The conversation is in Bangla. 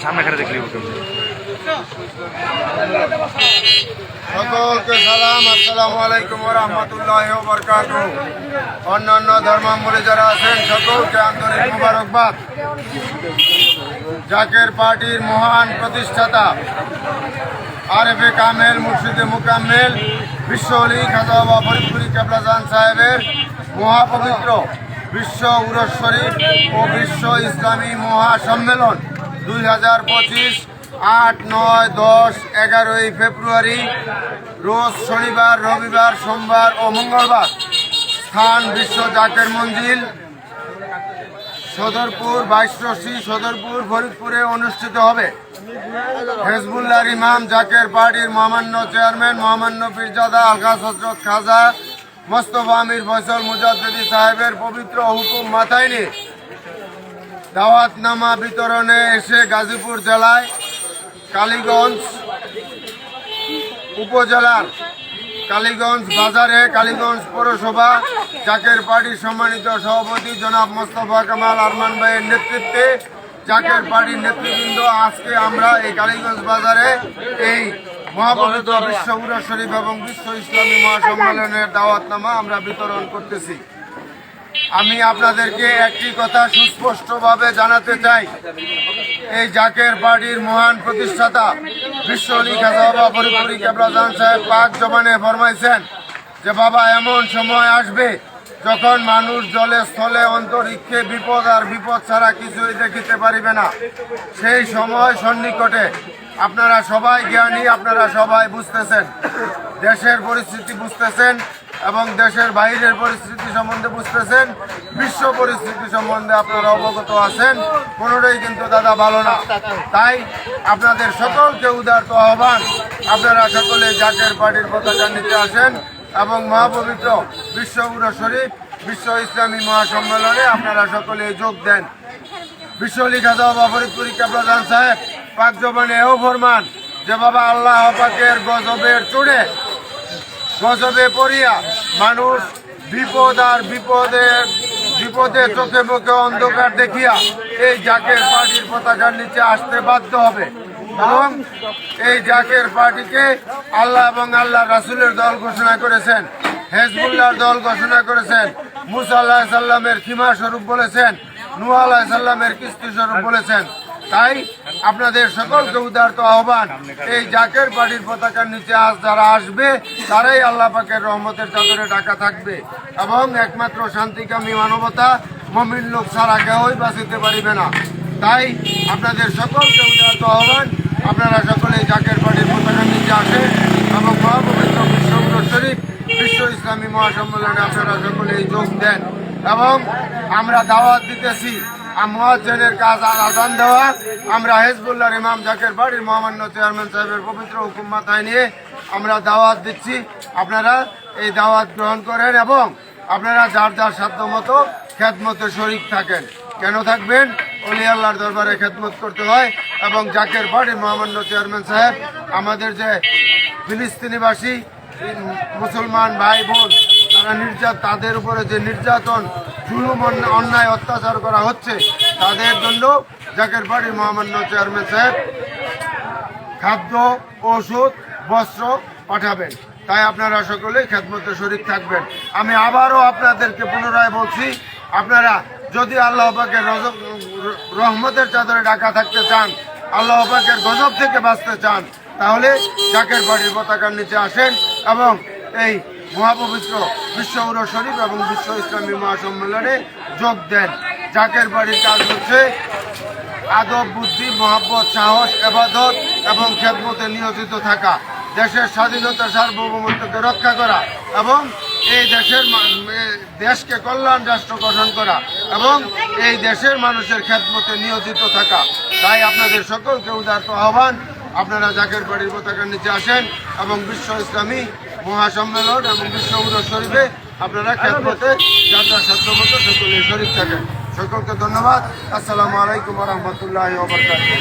সামনে খাটে দেখলি সকলকে সালাম, আসসালামু আলাইকুম ওয়া রাহমাতুল্লাহি ওয়া বারাকাতুহু। অন্যান্য ধর্মাবলম্বী যারা আছেন সকলকে আন্তরিক মোবারকবাদ। জাকের পার্টির মহান প্রতিষ্ঠাতা আরেফে কামেল মুর্শিদে মুকাম্মেল বিশ্ব অলি খাজা বাবা ফরিদপুরি কেবলাজান সাহেবের মহাপবিত্র বিশ্ব উরস শরীফ ও বিশ্ব ইসলামী মহাসম্মেলন 2025 8, 9, 10, 11 ফেব্রুয়ারি রোজ শনিবার, রবিবার, সোমবার ও মঙ্গলবার। স্থান বিশ্ব জাকের মঞ্জিল, সদরপুর 22 সদরপুর ফরিদপুরে অনুষ্ঠিত হবে। হেজবুল্লাহর ইমাম জাকের পার্টির মহামান্য চেয়ারম্যান মহামান্য পীরজাদা আলহাজ হযরত খাজা মোস্তফা আমির ফয়সাল মুজাদ্দিদি সাহেবের পবিত্র হুকুম মাথায় নিয়ে দাওয়াতনামা বিতরণে এসে গাজীপুর জেলায় কালীগঞ্জ উপজেলার কালীগঞ্জ বাজারে কালীগঞ্জ পৌরসভা জাকের পার্টির সম্মানিত সভাপতি জনাব মোস্তফা কামাল আরমান ভাইয়ের নেতৃত্বে জাকের পার্টির নেতৃবৃন্দ আজকে আমরা এই কালীগঞ্জ বাজারে এই মহাপবিত্র বিশ্ব উরস শরীফ এবং বিশ্ব ইসলামী মহাসম্মেলনের দাওয়াতনামা আমরা বিতরণ করতেছি। আমি আপনাদেরকে একটি কথা সুস্পষ্টভাবে জানাতে চাই, এই জাকের পার্টির মহান প্রতিষ্ঠাতা বিশ্ব অলি খাজা বাবা ফরিদপুরি কেবলাজান সাহেব পাক জবানে ফরমাইছেন যে বাবা এমন সময় আসবে যখন মানুষ জলে স্থলে অন্তরিক্ষে বিপদ আর বিপদ ছাড়া কিছুই দেখিতে পারিবে না। সেই সময় সন্নিকটে। আপনারা সবাই জ্ঞানী, আপনারা সবাই বুঝতেছেন, দেশের পরিস্থিতি বুঝতেছেন এবং দেশের বাইরের পরিস্থিতি সম্বন্ধে বুঝতেছেন, বিশ্ব পরিস্থিতি সম্বন্ধে আপনারা অবগত আছেন। কোনোটাই কিন্তু দাদা ভালো না। তাই আপনাদের সকলকে উদারত আহ্বান, আপনারা সকলে জাকের পার্টির পতাকা নিতে আসেন এবং মহাপবিত্র বিশ্ব উরস শরীফ বিশ্ব ইসলামী মহাসম্মেলনে আপনারা সকলে যোগ দেন। বিশ্ব অলি খাজা বাবা ফরিদপুরি কেবলাজান সাহেব পাক জবানে এও ফরমান যে বাবা আল্লাহ পাকের গজবের চুড়ে গজবে পড়িয়া মানুষ বিপদ আর বিপদে চোখে মুখে অন্ধকার দেখিয়া এই জাকের পার্টির পতাকার নিচে আসতে বাধ্য হবে এবং এই জাকের পার্টিকে আল্লাহ এবং আল্লাহ রাসূলের দল ঘোষণা করেছেন, হেজবুল্লাহর দল ঘোষণা করেছেন, মুসা আলাইহিস সালামের খিমা স্বরূপ বলেছেন, নূহ আলাইহিস সালামের কিস্তি স্বরূপ বলেছেন। তাই আপনাদের সকলকে উদারত আহ্বান, এই জাকের পার্টির পতাকার নিচে আজ যারা আসবে তারাই আল্লাহ পাকের রহমতের চাদরে ঢাকা থাকবে এবং একমাত্র শান্তিকামী মানবতা মুমিন লোক ছাড়া কেউই বাঁচিতে পারিবে না। তাই আপনাদের সকলকে উদারত আহ্বান, আপনারা সকলে জাকের পার্টির পতাকার নিচে আসেন এবং মহাপবিত্র বিশ্ব উরস শরীফ বিশ্ব ইসলামী মহাসম্মেলনে আপনারা সকলে যোগ দেন। এবং আমরা দাওয়াত দিতেছি মুয়াজ্জিনের কাজ আযান দেওয়া। আমরা হেজবুল্লাহর ইমাম জাকের পার্টির মহামান্য চেয়ারম্যান সাহেবের পবিত্র হুকুম মাথায় নিয়ে আমরা দাওয়াত দিচ্ছি। আপনারা এই দাওয়াত গ্রহণ করেন এবং আপনারা যার যার সাধ্য মতো খেদমতে শরীক থাকেন। কেন থাকবেন? অলি আল্লাহর দরবারে খেদমত করতে হয় এবং জাকের পার্টির মহামান্য চেয়ারম্যান সাহেব আমাদের যে ফিলিস্তিনিবাসী মুসলমান ভাই বোন তাদের উপরে যে নির্যাতন, জুলুম, অন্যায়, অত্যাচার করা হচ্ছে তাদের জন্য জাকের পার্টির মহামান্য চেয়ারম্যান সাহেব খাদ্য, ওষুধ, বস্ত্র পাঠাবেন। তাই আপনারা সকলেই খেদমতে শরীক থাকবেন। আমি আবারও আপনাদেরকে পুনরায় বলছি, আপনারা যদি আল্লাহ পাকের রহমতের চাদরে ঢাকা থাকতে চান, আল্লাহ পাকের গজব থেকে বাঁচতে চান, তাহলে জাকের পার্টির পতাকার নিচে আসেন এবং এই মহাপবিত্র বিশ্ব উরস শরীফ এবং বিশ্ব ইসলামী মহাসম্মেলনে যোগ দেন। জাকের বাড়ির কাজ হচ্ছে আদব, বুদ্ধি, মহব্বত, সাহস, ইবাদত এবং খেদমতে নিয়োজিত থাকা, দেশের স্বাধীনতা সার্বভৌমত্বকে রক্ষা করা এবং এই দেশকে কল্যাণ রাষ্ট্র গঠন করা এবং এই দেশের মানুষের খেদমতে নিয়োজিত থাকা। তাই আপনাদের সকলকে উদারত আহ্বান, আপনারা জাকের বাড়ির পতাকার নিচে আসেন এবং বিশ্ব ইসলামী মহাসম্মেলন এবং বিশ্ব উরস শরীফে আপনারা খেদমতে যার যার সাধ্যমতো সকলে শরীফ থাকেন। সকলকে ধন্যবাদ। আসসালামু আলাইকুম ওয়া রাহমাতুল্লাহি ওয়া বারাকাতুহু।